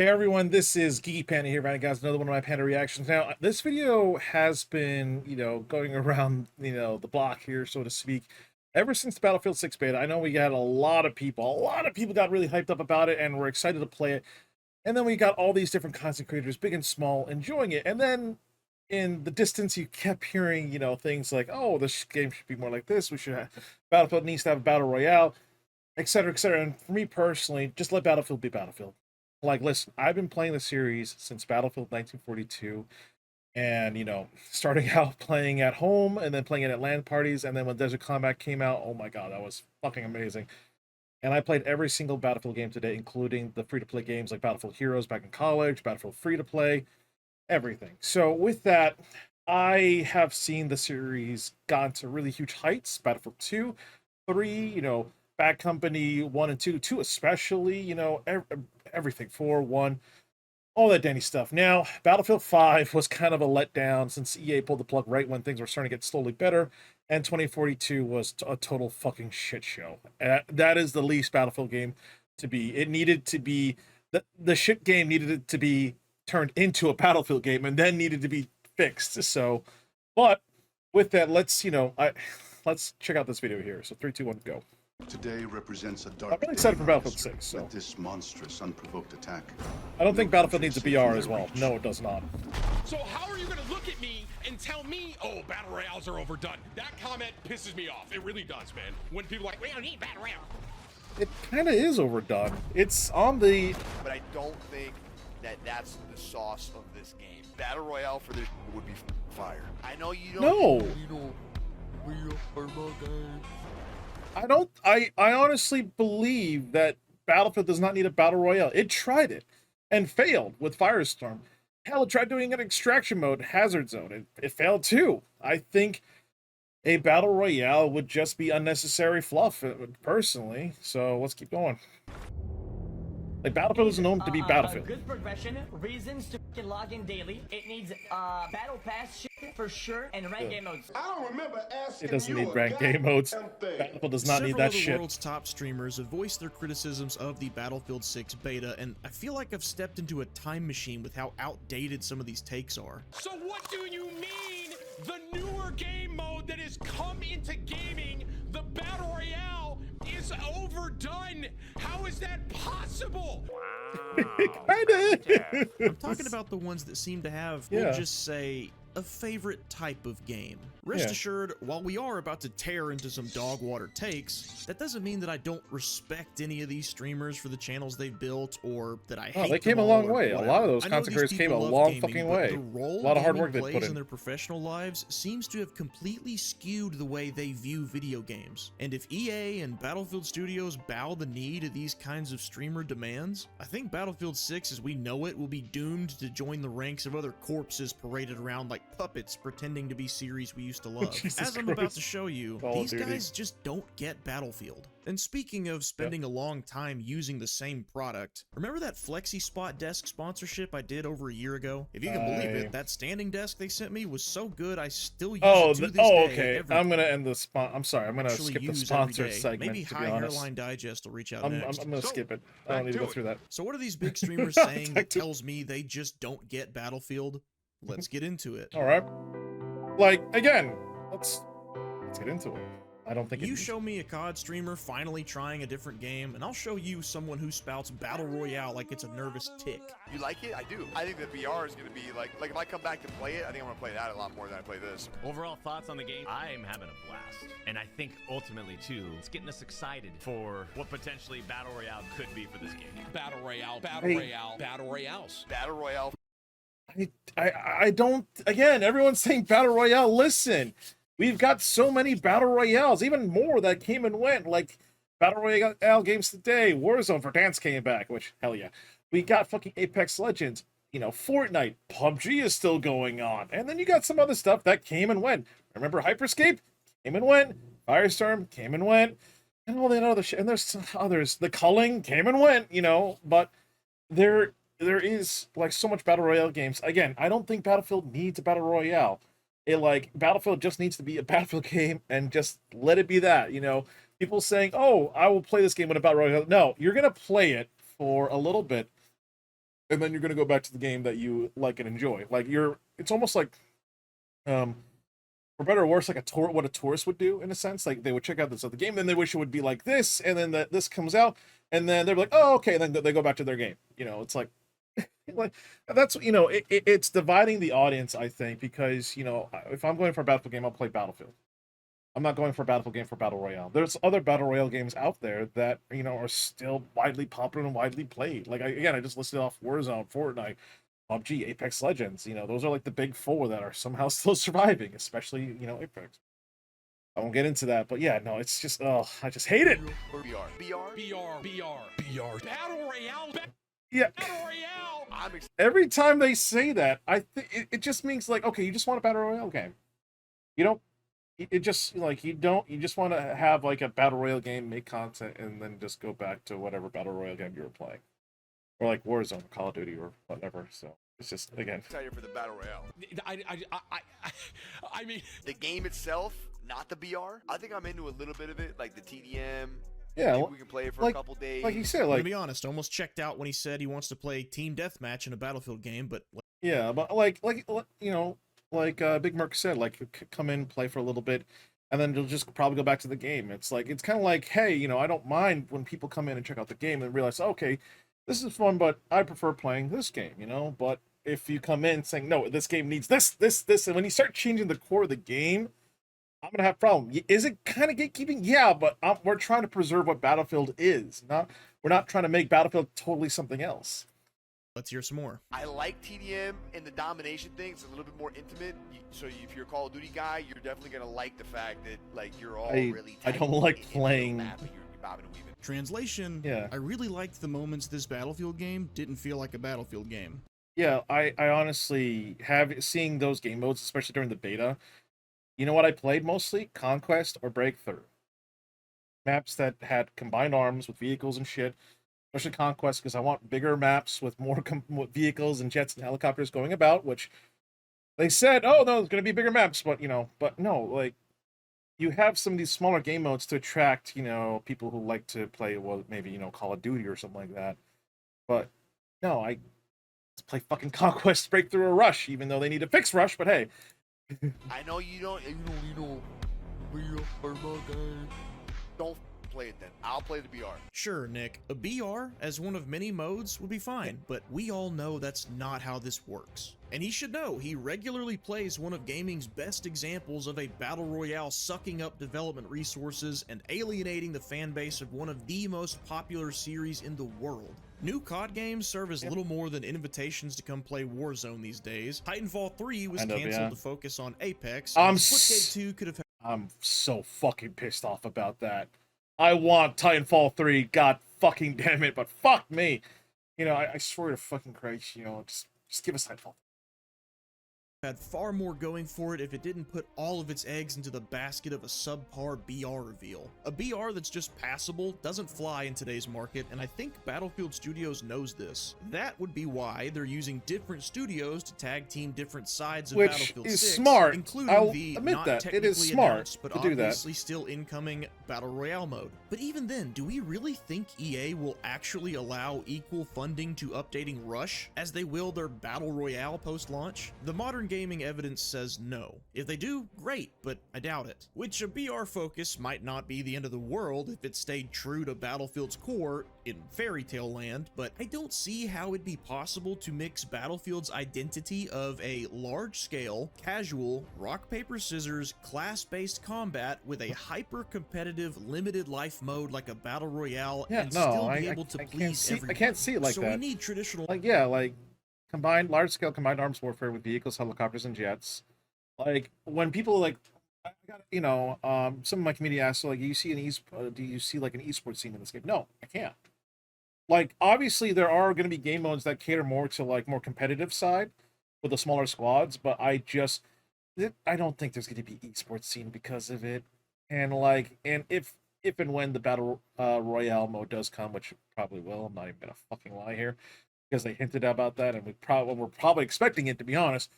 Hey everyone, this is Geeky Panda here, right, guys? Another one of my Panda Reactions. Now, this video has been, going around, the block here, so to speak, ever since Battlefield 6 beta. I know we got a lot of people got really hyped up about it, and were excited to play it. And then we got all these different content creators, big and small, enjoying it. And then in the distance, you kept hearing, things like, "Oh, this game should be more like this. We should have Battlefield needs to have a battle royale, etc., etc." And for me personally, just let Battlefield be Battlefield. Like, listen, I've been playing the series since Battlefield 1942, and starting out playing at home and then playing it at LAN parties, and then when Desert Combat came out, oh my god, that was fucking amazing. And I played every single Battlefield game today, including the free-to-play games like Battlefield Heroes back in college, Battlefield free-to-play, everything. So with that, I have seen the series gone to really huge heights. Battlefield 2, 3, Bad Company 1 and 2, 2 especially, everything, 4, 1, all that Danny stuff. Now, Battlefield 5 was kind of a letdown since EA pulled the plug right when things were starting to get slowly better, and 2042 was a total fucking shit show. That is the least Battlefield game to be. It needed to be, the shit game needed it to be turned into a Battlefield game and then needed to be fixed. So, but with that, let's check out this video here. So 3, 2, 1, go. Today represents a dark. I'm really excited for Battlefield 6. So this monstrous, unprovoked attack. I don't think Battlefield needs a BR as well. No, it does not. So how are you going to look at me and tell me, oh, battle royales are overdone? That comment pisses me off. It really does, man. When people are like, we don't need battle royale. It kind of is overdone. It's on the. But I don't think that that's the sauce of this game. Battle royale for this would be fire. I know you don't. No. I don't. I honestly believe that Battlefield does not need a battle royale. It tried it and failed with Firestorm. Hell, it tried doing an extraction mode, Hazard Zone. It failed too. I think a battle royale would just be unnecessary fluff, personally. So let's keep going. Like, Battlefield is known to be Battlefield. Good progression, reasons to fucking log in daily. It needs battle pass shit for sure, and rank game modes. I don't remember asking. It doesn't need rank game modes. Battlefield does not need that shit. Several of the world's top streamers have voiced their criticisms of the Battlefield 6 beta, and I feel like I've stepped into a time machine with how outdated some of these takes are. So what do you mean the newer game mode that has come into gaming, the battle royale, is overdone? How is that possible? I'm talking about the ones that seem to have, we'll just say, a favorite type of game. Rest assured, while we are about to tear into some dog water takes, that doesn't mean that I don't respect any of these streamers for the channels they've built, or that I hate they came a long way. A lot of those content creators came a long fucking way. A lot of hard work they put in. In their professional lives seems to have completely skewed the way they view video games. And if EA and Battlefield Studios bow the knee to these kinds of streamer demands, I think Battlefield 6 as we know it will be doomed to join the ranks of other corpses paraded around like puppets pretending to be series we used to love. As I'm about to show you, these guys just don't get Battlefield. And speaking of spending a long time using the same product, remember that Flexi Spot desk sponsorship I did over a year ago? If you can believe it, that standing desk they sent me was so good I still use it to this day. Okay. I'm gonna end the spot. I'm sorry. I'm gonna skip the sponsor segment. Maybe High Hairline Digest will reach out next. I'm gonna skip it. I don't need to go through that. So what are these big streamers saying that tells me they just don't get Battlefield? Let's get into it. All right. Like, again, let's get into it. I don't think you show me a COD streamer finally trying a different game, and I'll show you someone who spouts Battle Royale like it's a nervous tick. You like it? I do. I think that VR is going to be like if I come back to play it, I think I'm going to play that a lot more than I play this. Overall thoughts on the game? I'm having a blast. And I think ultimately, too, it's getting us excited for what potentially Battle Royale could be for this game. Battle royale, battle royale, battle royales. Battle royale. I don't, again, everyone's saying Battle Royale. Listen, we've got so many Battle Royales, even more that came and went, like Battle Royale games today. Warzone for Dance came back, which, hell yeah. We got fucking Apex Legends, Fortnite, PUBG is still going on. And then you got some other stuff that came and went. Remember Hyperscape? Came and went. Firestorm came and went. And all that other shit. And there's others. The Culling came and went, but there is like so much Battle Royale games. Again, I don't think Battlefield needs a Battle Royale. Battlefield just needs to be a Battlefield game and just let it be that, People saying, oh, I will play this game with a Battle Royale. No, you're going to play it for a little bit, and then you're gonna go back to the game that you like and enjoy. Like it's almost like, for better or worse, like what a tourist would do in a sense. Like they would check out this other game, then they wish it would be like this, and then this comes out, and then they're like, oh, okay, then they go back to their game. It's like, like that's it's dividing the audience, I think, because if I'm going for a Battlefield game, I'll play Battlefield. I'm not going for a Battlefield game for Battle Royale. There's other Battle Royale games out there that are still widely popular and widely played. Like I just listed off Warzone, Fortnite, PUBG, Apex Legends. Those are like the big four that are somehow still surviving, especially Apex. I won't get into that, but yeah, no, it's just I just hate it. Or BR. Battle Royale. Yeah. Battle Royale. I'm Every time they say that, I think it just means like, okay, you just want a Battle Royale game. You don't. It just like you just want to have like a Battle Royale game, make content, and then just go back to whatever Battle Royale game you were playing. Or like Warzone, Call of Duty, or whatever. So it's just, again, excited for the Battle Royale. I mean, The game itself, not the BR. I think I'm into a little bit of it, like the TDM. yeah, Maybe we can play it for a couple days. like you said, To like be honest, almost checked out when he said he wants to play team deathmatch in a Battlefield game, but yeah, but like Big Merc said, like come in, play for a little bit, and then you'll just probably go back to the game. It's kind of like, hey, I don't mind when people come in and check out the game and realize, okay, this is fun, but I prefer playing this game, But if you come in saying, no, this game needs this, and when you start changing the core of the game, I'm gonna have a problem. Is it kind of gatekeeping? Yeah, but we're trying to preserve what Battlefield is. We're not trying to make Battlefield totally something else. let's hear some more. I like TDM and the domination thing. It's a little bit more intimate. So if you're a Call of Duty guy, you're definitely gonna like the fact that like you're all really. I don't like playing. Map and you're bobbing and weaving. Translation, Yeah. I really liked the moments this Battlefield game didn't feel like a Battlefield game. Yeah, I honestly have seeing those game modes, especially during the beta. You know what I played mostly? Conquest or Breakthrough. Maps that had combined arms with vehicles and shit. Especially Conquest, because I want bigger maps with more with vehicles and jets and helicopters going about, which they said, oh, no, there's going to be bigger maps, but no, like, you have some of these smaller game modes to attract, people who like to play, well, maybe, Call of Duty or something like that. But, no, let's play fucking Conquest, Breakthrough, or Rush, even though they need to fix Rush, but hey. I know you don't. Don't play it then. I'll play the BR. Sure, Nick, a BR as one of many modes would be fine, but we all know that's not how this works. And he should know, he regularly plays one of gaming's best examples of a battle royale sucking up development resources and alienating the fan base of one of the most popular series in the world. New COD games serve as little more than invitations to come play Warzone these days. Titanfall 3 was canceled to focus on Apex, and Splitgate 2 could have... I'm so fucking pissed off about that. I want Titanfall 3, god fucking damn it, but fuck me. I swear to fucking Christ, just give us Titanfall. Had far more going for it if it didn't put all of its eggs into the basket of a subpar BR reveal. A BR that's just passable doesn't fly in today's market, and I think Battlefield Studios knows this. That would be why they're using different studios to tag team different sides of Which Battlefield is 6, smart. including I'll the admit not that. technically It is smart announced, but to do that. obviously still incoming Battle Royale mode. But even then, do we really think EA will actually allow equal funding to updating Rush as they will their Battle Royale post-launch? The modern gaming evidence says no. If they do, great, but I doubt it. Which a BR focus might not be the end of the world if it stayed true to Battlefield's core in fairy tale land, but I don't see how it'd be possible to mix Battlefield's identity of a large-scale, casual, rock-paper-scissors, class-based combat with a hyper-competitive, limited-life mode like a Battle Royale and still be able to please everyone. I can't see it like so that. We need traditional... large-scale combined arms warfare with vehicles, helicopters, and jets. Like, when people, some of my community asks, like, do you see like an esports scene in this game? No, I can't. Like, obviously, there are going to be game modes that cater more to, like, more competitive side with the smaller squads, but I don't think there's going to be esports scene because of it. And, if and when the Battle Royale mode does come, which it probably will, I'm not even going to fucking lie here, because they hinted about that, and we're probably expecting it, to be honest.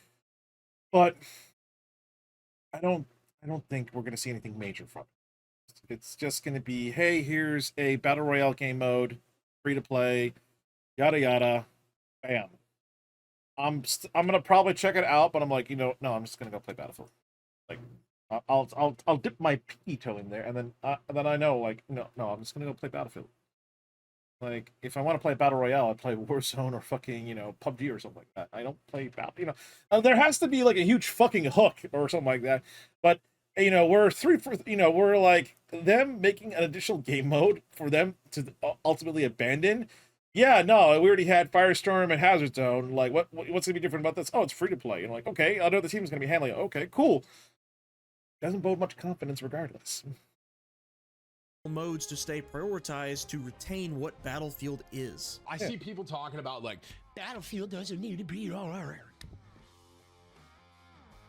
But I don't think we're going to see anything major from it. It's just going to be, hey, here's a Battle Royale game mode, free to play, yada yada. bam. I'm gonna probably check it out, but I'm like, no, I'm just gonna go play Battlefield. Like, I'll dip my pinky toe in there, and then I know, like, no, I'm just gonna go play Battlefield. Like, if I want to play Battle Royale, I play Warzone or fucking, PUBG or something like that. I don't play Battle, there has to be, like, a huge fucking hook or something like that. But, we're like, them making an additional game mode for them to ultimately abandon. Yeah, no, we already had Firestorm and Hazard Zone. Like, what's gonna be different about this? Oh, it's free to play. Like, okay, I know the team's gonna be handling it. Okay, cool. Doesn't bode much confidence regardless. Modes to stay prioritized to retain what Battlefield is. I see people talking about, like, Battlefield doesn't need to be all right.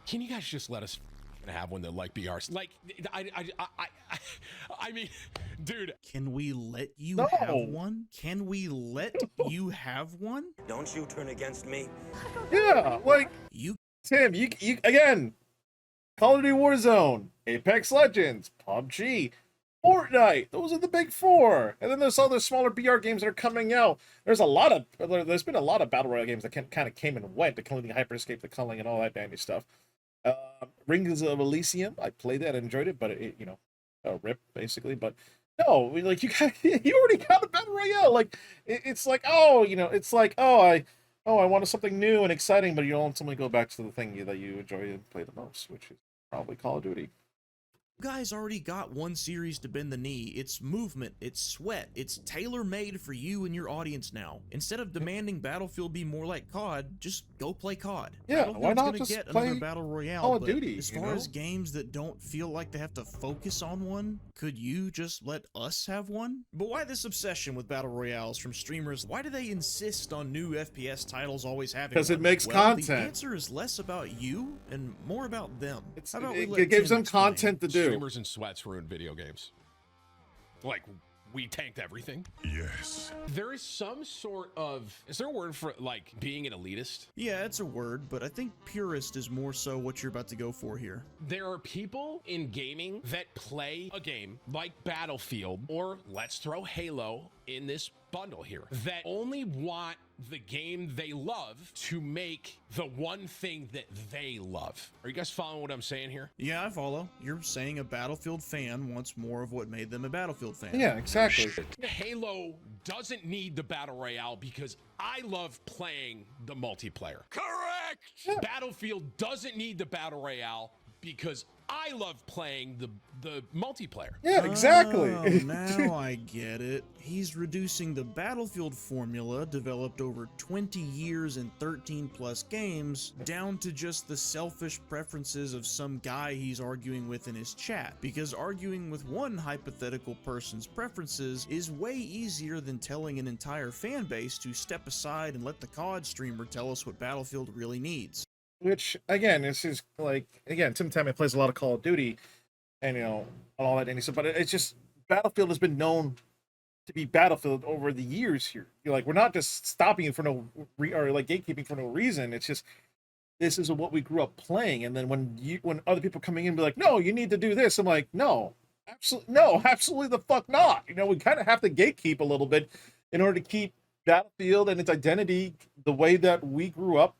Can you guys just let us have one that like BRs? Like, I mean, dude. Can we let you No. have one? Can we let you have one? Don't you turn against me. Yeah, like, Tim, you again, Call of Duty Warzone, Apex Legends, PUBG, Fortnite. Those are the big four. And then there's other smaller BR games that are coming out. There's been a lot of Battle Royale games that kind of came and went, including Hyperscape, the Culling, and all that dandy stuff. Rings of Elysium, I played that, enjoyed it, but it rip, basically. But no, like, you already got a Battle Royale. Like, it's like, it's like, I wanted something new and exciting, but you ultimately go back to the thing that you enjoy and play the most, which is probably Call of Duty. You guys already got one series to bend the knee. It's movement, it's sweat, it's tailor-made for you and your audience now. Instead of demanding Battlefield be more like COD, just go play COD. Yeah, why not gonna just get play another Battle Royale, Call of but Duty, as far as games that don't feel like they have to focus on one, could you just let us have one? But why this obsession with Battle Royales from streamers? Why do they insist on new FPS titles always having Because it one? makes Well, content. The answer is less about you and more about them. How about we let It gives Tim them explain? content to do. Streamers and sweats ruin video games. Like, we tanked everything. Yes. There is some sort of, is there a word for, like, being an elitist? Yeah, it's a word, but I think purist is more so what you're about to go for here. There are people in gaming that play a game like Battlefield, or let's throw Halo in this bundle here, that only want the game they love to make the one thing that they love. Are you guys following what I'm saying here? Yeah, I follow. You're saying a Battlefield fan wants more of what made them a Battlefield fan. Yeah, exactly. Halo doesn't need the Battle Royale because I love playing the multiplayer. Correct! Yeah. Battlefield doesn't need the Battle Royale because I love playing the multiplayer. Yeah, exactly. Oh, now I get it. He's reducing the Battlefield formula developed over 20 years and 13 plus games down to just the selfish preferences of some guy he's arguing with in his chat. Because arguing with one hypothetical person's preferences is way easier than telling an entire fan base to step aside and let the COD streamer tell us what Battlefield really needs. Which, again, this is like, again, Tim Tammy plays a lot of Call of Duty and, all that, and stuff, but it's just, Battlefield has been known to be Battlefield over the years here. You're like, we're not just stopping it for no, or like gatekeeping for no reason. It's just, this is what we grew up playing. And then when other people coming in and be like, no, you need to do this, I'm like, no, absolutely the fuck not. We kind of have to gatekeep a little bit in order to keep Battlefield and its identity the way that we grew up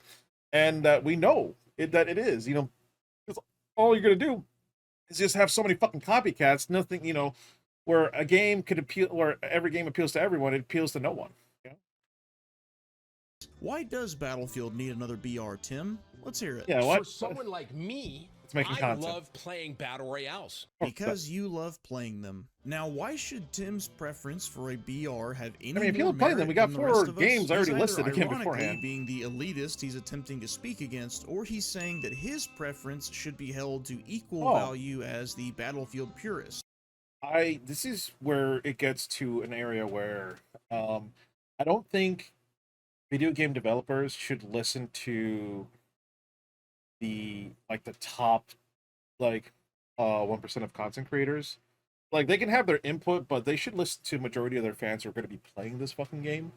and that we know that it is. Because all you're gonna do is just have so many fucking copycats. Nothing, where a game could appeal, where every game appeals to everyone, it appeals to no one. Why does Battlefield need another BR, Tim? Let's hear it. Yeah, For what? someone like me, making I content. love playing Battle Royales. Because you love playing them. Now, why should Tim's preference for a BR have any if you more don't play them, merit we got than the 4 rest of us? games already He's listed either again ironically beforehand. being the elitist he's attempting to speak against, or he's saying that his preference should be held to equal value as the Battlefield purist. This is where it gets to an area where I don't think video game developers should listen to the top 1% of content creators. Like, they can have their input, but they should listen to majority of their fans who are going to be playing this fucking game.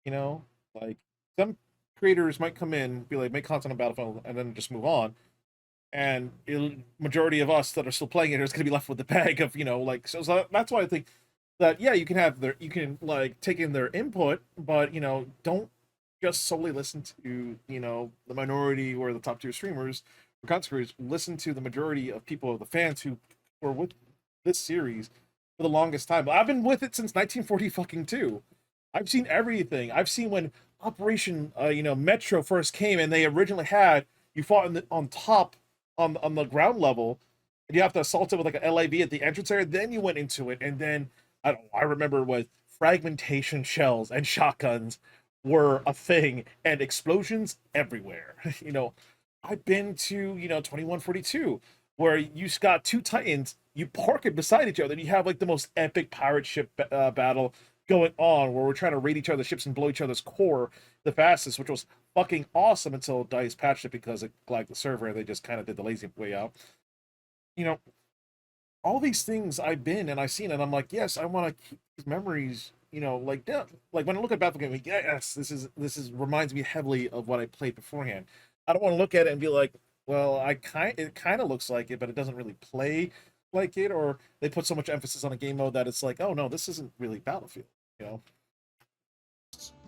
Like, some creators might come in, be like, make content on Battlefield, and then just move on. And majority of us that are still playing it is going to be left with the bag of, so that's why I think that, yeah, you can take in their input, but, don't just solely listen to, the minority or the top tier streamers or content creators, listen to the majority of people, the fans who were with this series for the longest time. I've been with it since 1940 fucking two. I've seen everything. I've seen when Operation, Metro first came, and they originally had you fought on top on the ground level, and you have to assault it with like an LAV at the entrance area. Then you went into it, and then I remember with fragmentation shells and shotguns were a thing, and explosions everywhere. I've been to 2142, where you got two Titans, you park it beside each other, and you have like the most epic pirate ship battle going on, where we're trying to raid each other's ships and blow each other's core the fastest, which was fucking awesome until DICE patched it because it lagged the server and they just kind of did the lazy way out. All these things I've been and I've seen, and I'm like, yes, I want to keep these memories. Like when I look at Battlefield game, yes, this is reminds me heavily of what I played beforehand. I don't want to look at it and be like, well, it kind of looks like it, but it doesn't really play like it, or they put so much emphasis on a game mode that it's like, oh no, this isn't really Battlefield.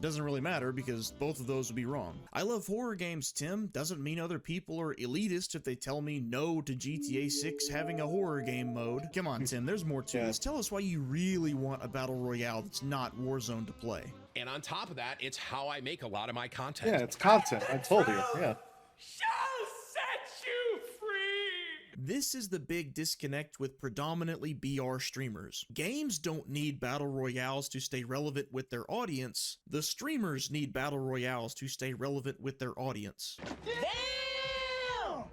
Doesn't really matter because both of those would be wrong. I love horror games, Tim. Doesn't mean other people are elitist if they tell me no to GTA 6 having a horror game mode. Come on, Tim, there's more to this. Tell us why you really want a battle royale that's not Warzone to play. And on top of that, it's how I make a lot of my content. Yeah, it's content. I told you. Yeah. Shall set you free. This is the big disconnect with predominantly BR streamers. Games don't need battle royales to stay relevant with their audience. The streamers need battle royales to stay relevant with their audience.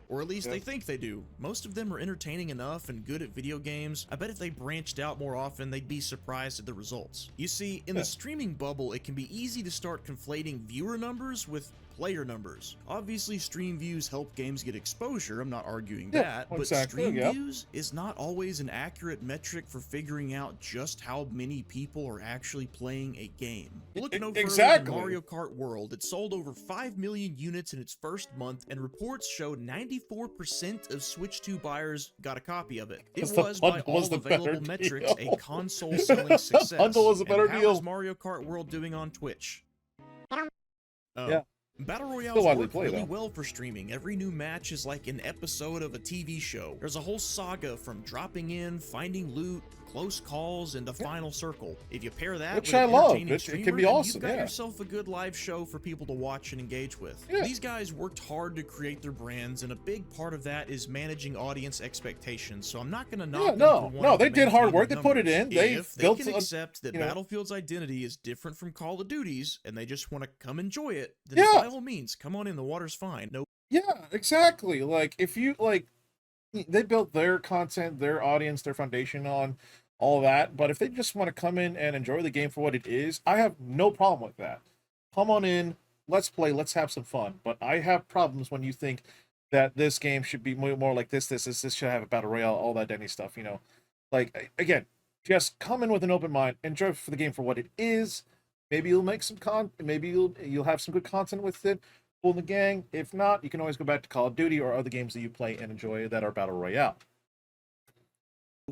Or at least they think they do. Most of them are entertaining enough and good at video games. I bet if they branched out more often, they'd be surprised at the results. You see, in the streaming bubble, it can be easy to start conflating viewer numbers with player numbers. Obviously, stream views help games get exposure, I'm not arguing that, but stream views is not always an accurate metric for figuring out just how many people are actually playing a game. Looking no further than Mario Kart World, it sold over 5 million units in its first month, and reports showed 94% of Switch 2 buyers got a copy of it. It was, by all available metrics, a console selling success. Bundle was a better deal. How is Mario Kart World doing on Twitch? Yeah. Battle Royales work really well for streaming. Every new match is like an episode of a TV show. There's a whole saga from dropping in, finding loot, close calls, and the final circle. If you pair that with an entertaining streamer, it can be awesome. You've got yourself a good live show for people to watch and engage with. These guys worked hard to create their brands, and a big part of that is managing audience expectations. So I'm not going to knock them for no, they did hard work. They put it in. If they can accept that Battlefield's identity is different from Call of Duty's, and they just want to come enjoy it, then by all means, come on in. The water's fine. No. Yeah, exactly. Like if you they built their content, their audience, their foundation on all that. But if they just want to come in and enjoy the game for what it is, I have no problem with that. Come on in, let's play, let's have some fun. But I have problems when you think that this game should be more like this should have a battle royale, all that Denny stuff. Like again, just come in with an open mind, enjoy for the game for what it is. Maybe you'll make some maybe you'll have some good content with it. Pull the gang. If not, you can always go back to Call of Duty or other games that you play and enjoy that are battle royale.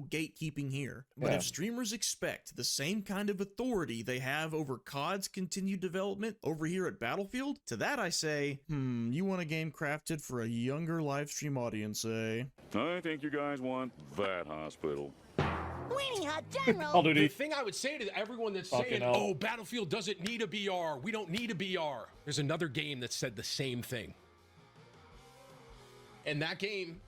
Gatekeeping here, but if streamers expect the same kind of authority they have over COD's continued development over here at Battlefield, to that I say, you want a game crafted for a younger live stream audience, eh? I think you guys want that hospital. The thing I would say to everyone that's saying, oh, Battlefield doesn't need a BR, we don't need a BR. There's another game that said the same thing. And that game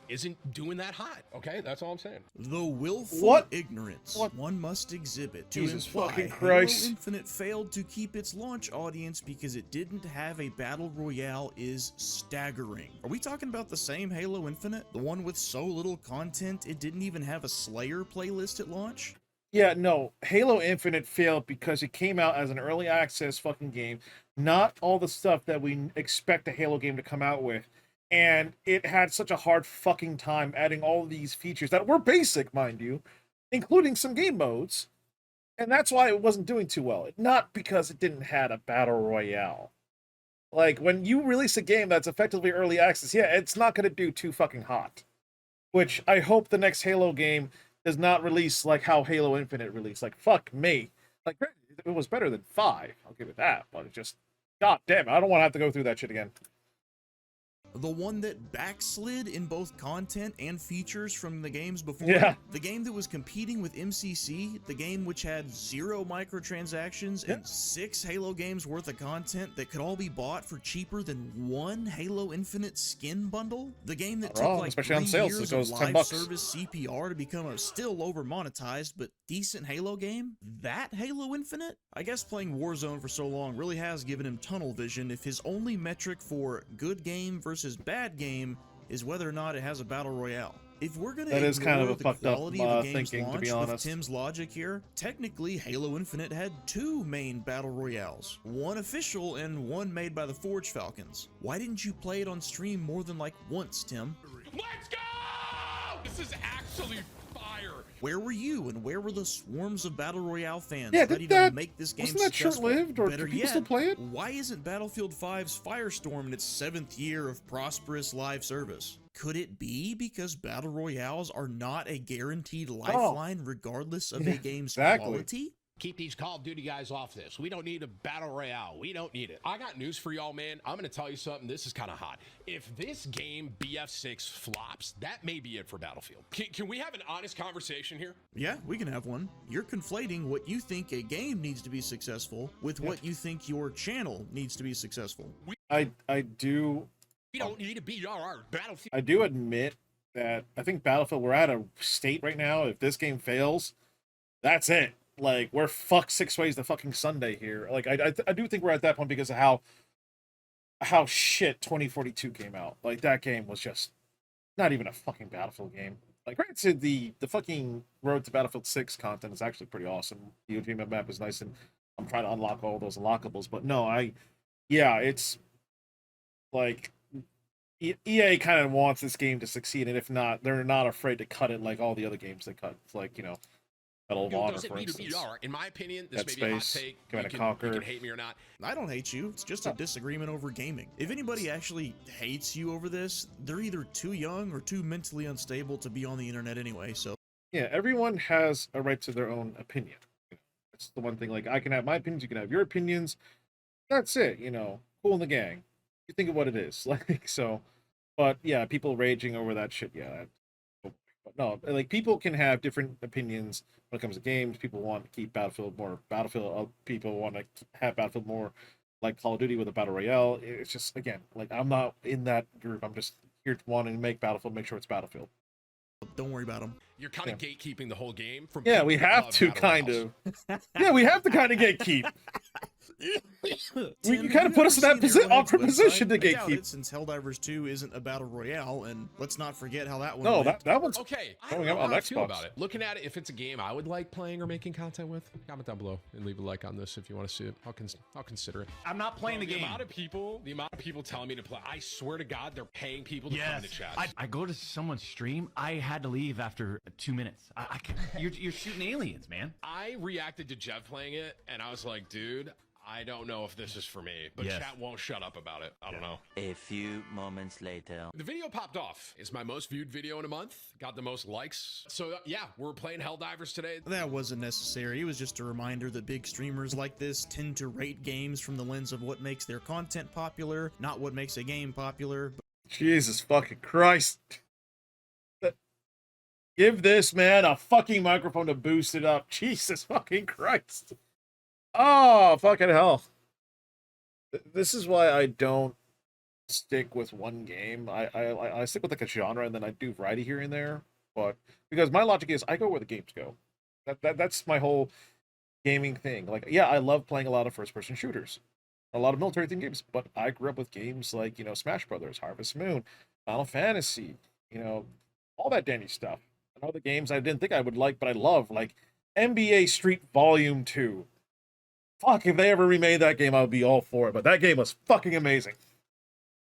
isn't doing that hot, okay? That's all I'm saying. The willful ignorance one must exhibit to imply Halo Infinite failed to keep its launch audience because it didn't have a battle royale is staggering. Are we talking about the same Halo Infinite? The one with so little content it didn't even have a Slayer playlist at launch? Yeah, no. Halo Infinite failed because it came out as an early access fucking game. Not all the stuff that we expect a Halo game to come out with. And it had such a hard fucking time adding all of these features that were basic, mind you, including some game modes. And that's why it wasn't doing too well. Not because it didn't have a battle royale. Like, when you release a game that's effectively early access, yeah, it's not going to do too fucking hot. Which I hope the next Halo game does not release like how Halo Infinite released. Like, fuck me. Like, it was better than 5. I'll give it that. But it just God damn it, I don't want to have to go through that shit again. The one that backslid in both content and features from the games before. Yeah. The game that was competing with MCC, the game which had 0 microtransactions and 6 Halo games worth of content that could all be bought for cheaper than 1 Halo Infinite skin bundle. The game that took like especially on 3 sales, years it goes of $10. live service CPR to become a still over monetized but decent Halo game. That Halo Infinite? I guess playing Warzone for so long really has given him tunnel vision if his only metric for good game versus bad game is whether or not it has a battle royale. If we're gonna that is kind of a the fucked up quality of the game's thinking, to be launch with honest. Tim's logic here, technically Halo Infinite had 2 main battle royales, one official and one made by the Forge Falcons. Why didn't you play it on stream more than like once, Tim? Let's go! This is actually fire. Where were you, and where were the swarms of battle royale fans Yeah, ready that, to make this game wasn't that successful? short-lived, or Better do people yet, still play it? why isn't Battlefield 5's Firestorm in its 7th year of prosperous live service? Could it be because battle royales are not a guaranteed lifeline regardless of a game's quality? Keep these Call of Duty guys off this. We don't need a battle royale. We don't need it. I got news for y'all, man. I'm going to tell you something. This is kind of hot. If this game BF6 flops, that may be it for Battlefield. Can we have an honest conversation here? Yeah, we can have one. You're conflating what you think a game needs to be successful with what you think your channel needs to be successful. I do We don't need a BRR. Battlefield. I do admit that I think Battlefield, we're at a state right now, if this game fails, that's it. Like, we're fucked 6 ways to fucking Sunday here. Like, I do think we're at that point because of how shit 2042 came out. Like, that game was just not even a fucking Battlefield game. Like, granted, the fucking Road to Battlefield 6 content is actually pretty awesome. The UTM map is nice, and I'm trying to unlock all those unlockables. But no, yeah, it's like EA kind of wants this game to succeed, and if not, they're not afraid to cut it like all the other games they cut. It's like, you know, Medal of Honor, for instance. In my opinion, this Dead may be a hot Space, take. Command You and Conquer. can hate me or not. I don't hate you. It's just a disagreement over gaming. If anybody actually hates you over this, they're either too young or too mentally unstable to be on the internet anyway, so. Yeah, everyone has a right to their own opinion. It's the one thing, like, I can have my opinions, you can have your opinions. That's it, you know, cool in the gang. You think of what it is. Like, so, but yeah, people raging over that shit, yeah. But no, like, people can have different opinions when it comes to games. People want to keep Battlefield more Battlefield. People want to have Battlefield more like Call of Duty with a Battle Royale. It's just, again, like, I'm not in that group. I'm just here wanting to make Battlefield, make sure it's Battlefield. Don't worry about them. You're kind of gatekeeping the whole game. From Yeah, we people that have love to battle kind royales. of. Yeah, we have to kind of gatekeep. Tim, You kind of put us in that awkward position to I doubt gatekeep. it, since Helldivers 2 isn't a battle royale, and let's not forget how that one No, went. that one's Okay, I going don't know out on how I feel Xbox. about it. Looking at it, if it's a game I would like playing or making content with, comment down below and leave a like on this if you want to see it. I'll consider it. I'm not playing the The game. amount of people telling me to play. I swear to God, they're paying people to come in the chat. I go to someone's stream. I had to leave after 2 minutes. You're shooting aliens, man. I reacted to Jeff playing it, and I was like, dude, I don't know if this is for me. But Yes. chat won't shut up about it. I don't know. A few moments later. The video popped off. It's my most viewed video in a month. Got the most likes. So yeah, we're playing Helldivers today. That wasn't necessary. It was just a reminder that big streamers like this tend to rate games from the lens of what makes their content popular, not what makes a game popular. Jesus fucking Christ. Give this man a fucking microphone to boost it up. Jesus fucking Christ. Oh, fucking hell. This is why I don't stick with one game. I stick with like a genre, and then I do variety here and there. But because my logic is I go where the games go. That's my whole gaming thing. Like, yeah, I love playing a lot of first-person shooters, a lot of military-themed games, but I grew up with games like, you know, Smash Brothers, Harvest Moon, Final Fantasy, you know, all that dandy stuff. And other games I didn't think I would like, but I love, like NBA Street Volume 2. Fuck, if they ever remade that game, I would be all for it. But that game was fucking amazing.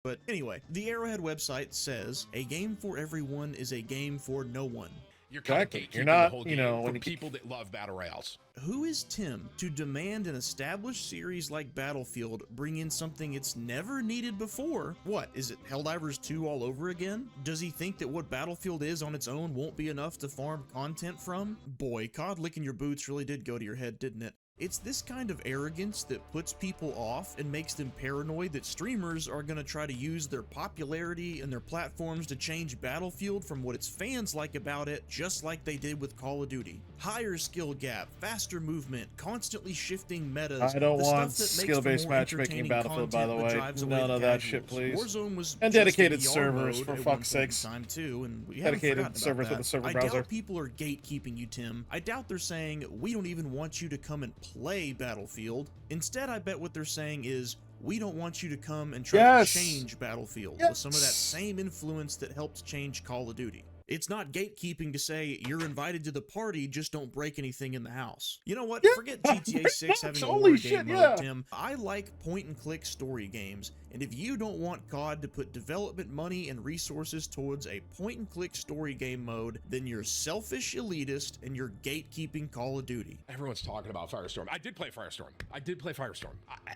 But anyway, the Arrowhead website says, a game for everyone is a game for no one. You're kind Exactly. of gatekeeping You're not, the whole you game know, for when you- people that love battle royales. Who is Tim to demand an established series like Battlefield bring in something it's never needed before? What, is it Helldivers 2 all over again? Does he think that what Battlefield is on its own won't be enough to farm content from? Boy, COD licking your boots really did go to your head, didn't it? It's this kind of arrogance that puts people off and makes them paranoid that streamers are going to try to use their popularity and their platforms to change Battlefield from what its fans like about it, just like they did with Call of Duty. Higher skill gap, faster movement, constantly shifting metas. I don't the want stuff that makes skill-based for more matchmaking in entertaining Battlefield, by the content that way. drives away None the of that shit, casuals. please. Warzone was And just a dedicated VR servers, mode for at one fuck's point in sakes. time too, and we Dedicated haven't forgotten servers about with a server that. browser. I doubt people are gatekeeping you, Tim. I doubt they're saying, we don't even want you to come and play Battlefield. Instead, I bet what they're saying is, we don't want you to come and try to change Battlefield with some of that same influence that helped change Call of Duty. It's not gatekeeping to say, you're invited to the party, just don't break anything in the house. You know what? Forget GTA 6 having a horror game mode, Tim. I like point-and-click story games, and if you don't want COD to put development money and resources towards a point-and-click story game mode, then you're selfish elitist and you're gatekeeping Call of Duty. Everyone's talking about Firestorm. I did play Firestorm.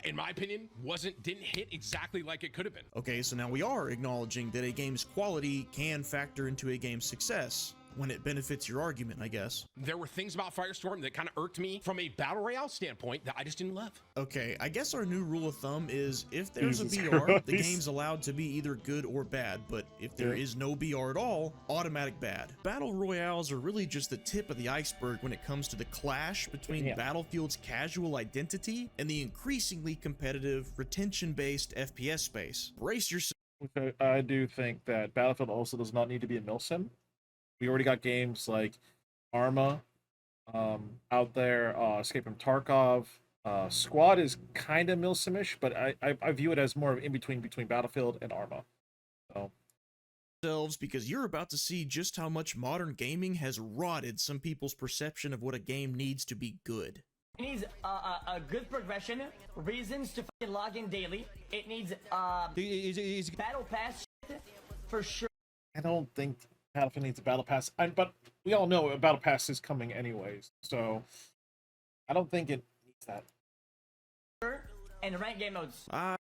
In my opinion, didn't hit exactly like it could have been. Okay, so now we are acknowledging that a game's quality can factor into a game's success when it benefits your argument, I guess. There were things about Firestorm that kind of irked me from a battle royale standpoint that I just didn't love. Okay, I guess our new rule of thumb is if there's a BR, the game's allowed to be either good or bad, but if there is no BR at all, automatic bad. Battle royales are really just the tip of the iceberg when it comes to the clash between Battlefield's casual identity and the increasingly competitive, retention-based FPS space. Brace yourself. I do think that Battlefield also does not need to be a milsim. We already got games like Arma out there, Escape from Tarkov. Squad is kind of milsimish, but I view it as more of in between Battlefield and Arma. So because you're about to see just how much modern gaming has rotted some people's perception of what a game needs to be good. It needs a good progression, reasons to fucking log in daily. It needs battle pass shit for sure. I don't think Battlefield needs a battle pass, but we all know a battle pass is coming anyways, so I don't think it needs that. And rank game modes. How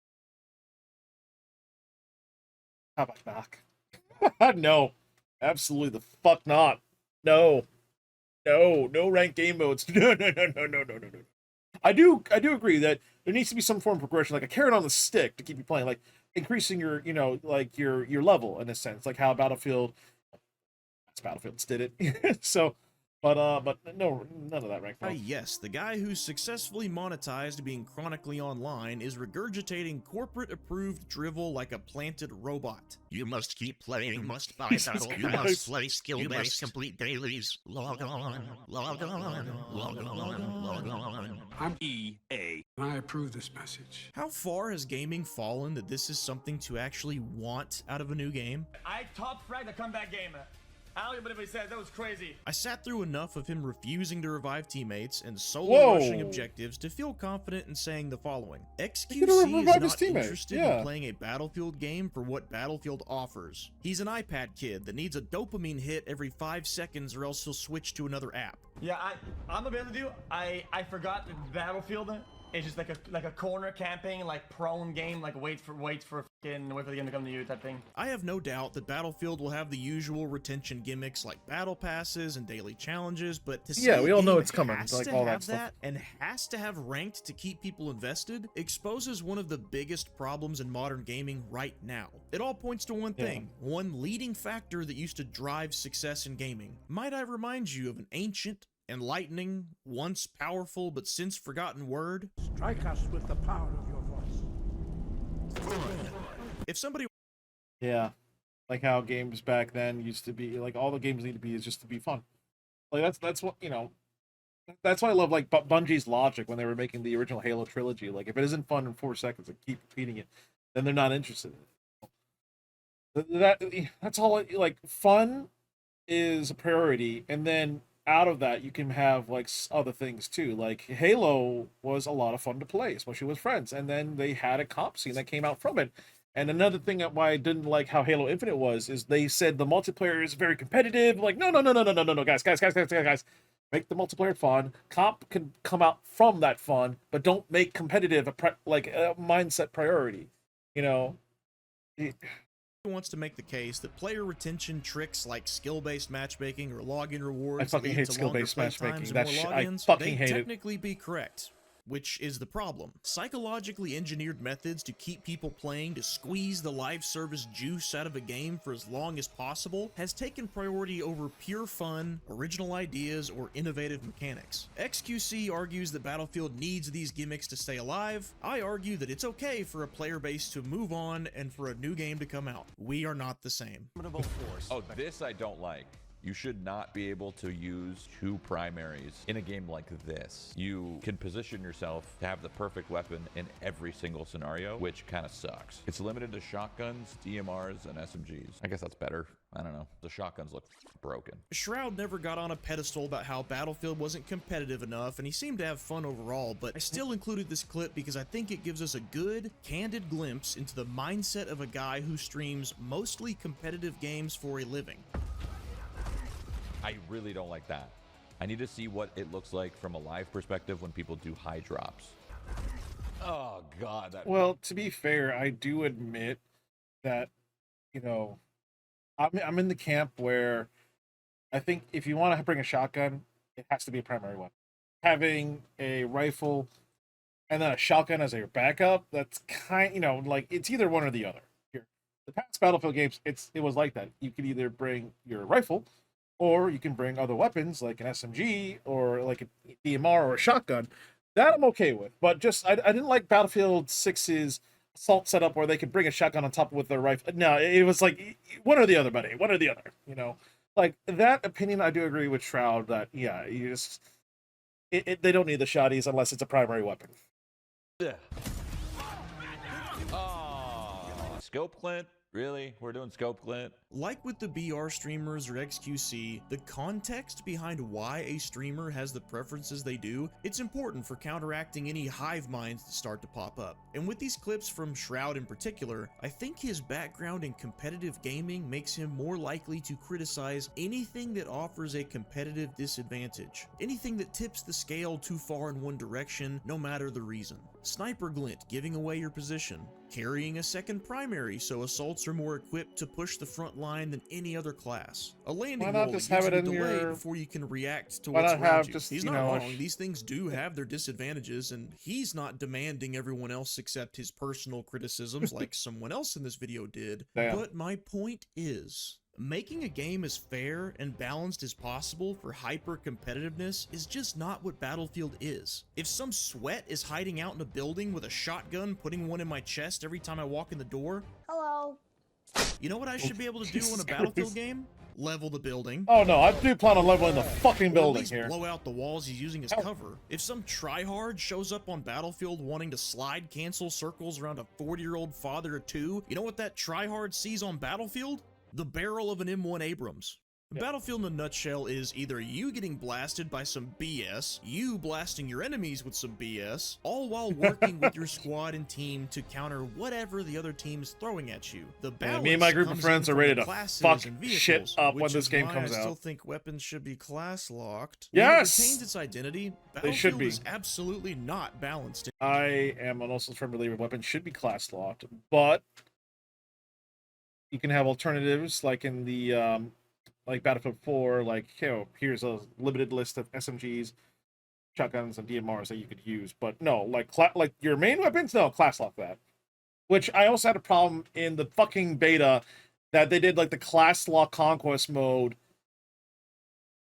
about knock? No, absolutely the fuck not. No rank game modes. No. I do agree that there needs to be some form of progression, like a carrot on the stick to keep you playing, like increasing your, like your level in a sense, like how Battlefield did it. So, but no, none of that rank mode. Yes, the guy who's successfully monetized being chronically online is regurgitating corporate-approved drivel like a planted robot. You must keep playing, you must buy battle, you must play skill-based, complete dailies. Log on. I'm EA, and I approve this message. How far has gaming fallen that this is something to actually want out of a new game? I top fragged the comeback game. I don't even believe what he said. That was crazy. I sat through enough of him refusing to revive teammates and solo rushing objectives to feel confident in saying the following. XQC is not interested in playing a Battlefield game for what Battlefield offers. He's an iPad kid that needs a dopamine hit every 5 seconds or else he'll switch to another app. Yeah, I'm gonna be able to do. I forgot that Battlefield is just like a corner camping, like prone game, like wait for the game to come to you type thing. I have no doubt that Battlefield will have the usual retention gimmicks like battle passes and daily challenges, but to say we all know it's coming, like all that stuff, and has to have ranked to keep people invested exposes one of the biggest problems in modern gaming right now. It all points to one thing, one leading factor that used to drive success in gaming. Might I remind you of an ancient, enlightening, once powerful but since forgotten word? Strike us with the power of your voice. If somebody... Yeah, like how games back then used to be, like all the games need to be is just to be fun. Like that's what, that's why I love like Bungie's logic when they were making the original Halo trilogy. Like if it isn't fun in 4 seconds and keep repeating it, then they're not interested in it. That's all. Like fun is a priority, and then out of that you can have like other things too. Like Halo was a lot of fun to play, especially with friends, and then they had a comp scene that came out from it. And another thing that why I didn't like how Halo Infinite was is they said the multiplayer is very competitive. Like no, guys, make the multiplayer fun. Comp can come out from that fun, but don't make competitive a mindset priority. wants to make the case that player retention tricks like skill-based matchmaking or login rewards I fucking lead hate to skill-based longer play matchmaking. times and That more shit, I logins, fucking they'd hate it. technically be correct. Which is the problem. Psychologically engineered methods to keep people playing to squeeze the live service juice out of a game for as long as possible has taken priority over pure fun, original ideas, or innovative mechanics. XQC argues that Battlefield needs these gimmicks to stay alive. I argue that it's okay for a player base to move on and for a new game to come out. We are not the same. Oh, this I don't like. You should not be able to use two primaries in a game like this. You can position yourself to have the perfect weapon in every single scenario, which kind of sucks. It's limited to shotguns, DMRs, and SMGs. I guess that's better. I don't know. The shotguns look broken. Shroud never got on a pedestal about how Battlefield wasn't competitive enough, and he seemed to have fun overall, but I still included this clip because I think it gives us a good, candid glimpse into the mindset of a guy who streams mostly competitive games for a living. I really don't like that. I need to see what it looks like from a live perspective when people do high drops. Oh, God. Well, to be fair, I do admit that, you know, I'm in the camp where I think if you want to bring a shotgun, it has to be a primary one. Having a rifle and then a shotgun as your backup, that's like it's either one or the other. Here, the past Battlefield games, it was like that. You could either bring your rifle, or you can bring other weapons like an SMG or like a DMR or a shotgun. That I'm okay with. But just I didn't like Battlefield 6's assault setup where they could bring a shotgun on top with their rifle. No, it was like one or the other, buddy. One or the other. You know, like that opinion. I do agree with Shroud that you just they don't need the shotties unless it's a primary weapon. Yeah. Oh, scope Clint. Really? We're doing scope Clint? Like with the BR streamers or XQC, the context behind why a streamer has the preferences they do, it's important for counteracting any hive minds that start to pop up. And with these clips from Shroud in particular, I think his background in competitive gaming makes him more likely to criticize anything that offers a competitive disadvantage. Anything that tips the scale too far in one direction, no matter the reason. Sniper glint, giving away your position. Carrying a second primary so assaults are more equipped to push the front line than any other class. A landing wall that gives you a delay before you can react to what's around you. He's not wrong. These things do have their disadvantages, and he's not demanding everyone else accept his personal criticisms like someone else in this video did. But my point is, making a game as fair and balanced as possible for hyper-competitiveness is just not what Battlefield is. If some sweat is hiding out in a building with a shotgun, putting one in my chest every time I walk in the door, hello. You know what I should be able to do in a Battlefield game? Level the building. Oh no, I do plan on leveling the fucking building here. Blow out the walls he's using as cover. If some tryhard shows up on Battlefield wanting to slide cancel circles around a 40-year-old father of two, you know what that tryhard sees on Battlefield? The barrel of an M1 Abrams. Battlefield in a nutshell is either you getting blasted by some BS, you blasting your enemies with some BS, all while working with your squad and team to counter whatever the other team is throwing at you. The balance me and my group of friends are ready to fuck shit up when this game comes out. I still think weapons should be class locked. Yes! When it retains its identity, They should Battlefield be. is absolutely not balanced. I am an also firm believer weapons should be class locked, but you can have alternatives like in the like Battlefield 4, like, here's a limited list of SMGs, shotguns, and DMRs that you could use. But no, like your main weapons, no, class lock that. Which I also had a problem in the fucking beta that they did like the class lock conquest mode.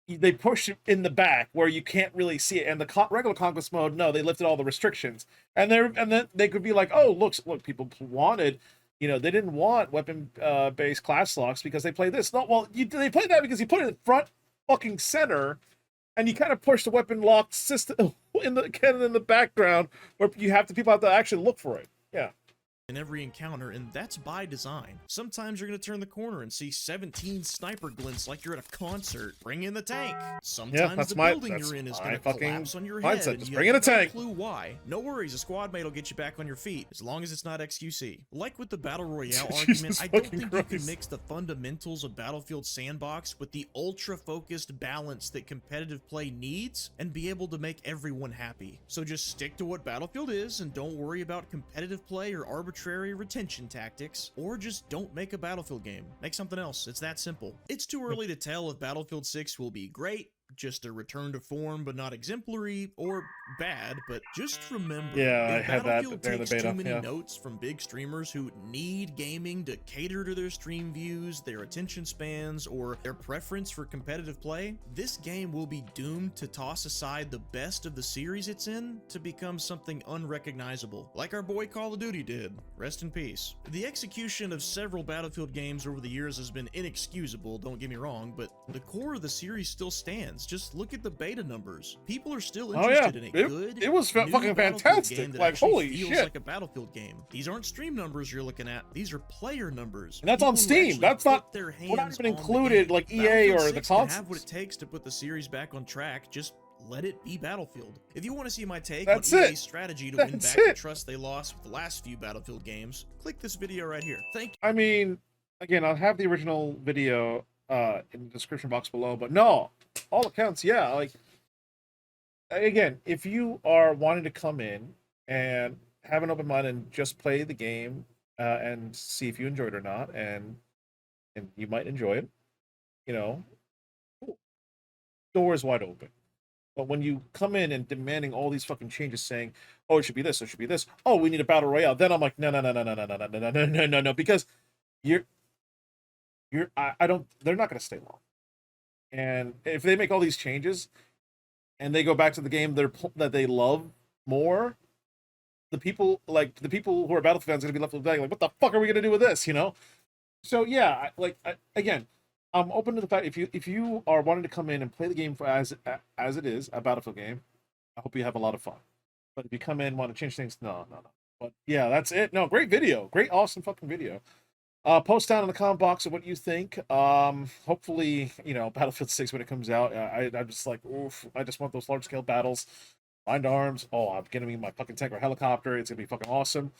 They pushed it in the back where you can't really see it, and the regular conquest mode, no, they lifted all the restrictions, and then they could be like, oh, look, people wanted. They didn't want weapon-based class locks because they play this. No, well, they played that because you put it in front fucking center, and you kind of push the weapon lock system in the background where people have to actually look for it. Yeah. In every encounter, and that's by design. Sometimes you're going to turn the corner and see 17 sniper glints like you're at a concert. Bring in the tank. Sometimes the building you're in is going to collapse on your head, and you have no clue why. No worries, a squad mate will get you back on your feet, as long as it's not XQC. Like with the Battle Royale argument, I don't think you can mix the fundamentals of Battlefield Sandbox with the ultra-focused balance that competitive play needs and be able to make everyone happy. So just stick to what Battlefield is and don't worry about competitive play or arbitrary arbitrary retention tactics, or just don't make a Battlefield game. Make something else. It's that simple. It's too early to tell if Battlefield 6 will be great, just a return to form but not exemplary, or bad, but just remember, Yeah, I if had that Battlefield during the takes beta, too many yeah. notes from big streamers who need gaming to cater to their stream views, their attention spans, or their preference for competitive play, this game will be doomed to toss aside the best of the series it's in to become something unrecognizable, like our boy Call of Duty did. Rest in peace. The execution of several Battlefield games over the years has been inexcusable, don't get me wrong, but the core of the series still stands. Just look at the beta numbers. People are still interested in a good, it was new fucking Battlefield fantastic. game that Like, actually holy feels shit. like a Battlefield game. These aren't stream numbers you're looking at. These are player numbers. And that's on People who Steam. actually That's not- put their we're not hands even on the included, game. like, EA Battlefield or the 6 can consoles. have what it takes to put the series back on track. Just let it be Battlefield. If you want to see my take That's on it. EA's strategy to win That's back the it. trust they lost with the last few Battlefield games, click this video right here. Thank you. I mean, again, I'll have the original video in the description box below, but no, all accounts, yeah, like, again, if you are wanting to come in and have an open mind and just play the game and see if you enjoy it or not, and you might enjoy it, you know, cool. Door is wide open. But when you come in and demanding all these fucking changes, saying, "Oh, it should be this, it should be this," "Oh, we need a battle royale," then I'm like, no, no, no, no, no, no, no, no, no, no, no, no, no, because I don't. They're not going to stay long. And if they make all these changes, and they go back to the game that they love more, the people who are Battlefield fans are gonna be left with like, what the fuck are we gonna do with this? You know? So yeah, again, I'm open to the fact if you are wanting to come in and play the game as it is, a Battlefield game, I hope you have a lot of fun. But if you come in and want to change things, no. But yeah, that's it. No, great video, great, awesome fucking video. Post down in the comment box of what you think. Hopefully, Battlefield 6 when it comes out. I'm just like, oof, I just want those large scale battles. Mind arms. Oh, I'm gonna be my fucking tank or helicopter. It's gonna be fucking awesome.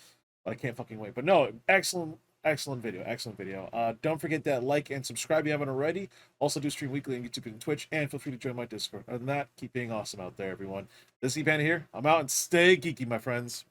But I can't fucking wait. But no, excellent video. Don't forget that like and subscribe if you haven't already. Also do stream weekly on YouTube and Twitch, and feel free to join my Discord. Other than that, keep being awesome out there, everyone. This is Panda here. I'm out, and stay geeky, my friends.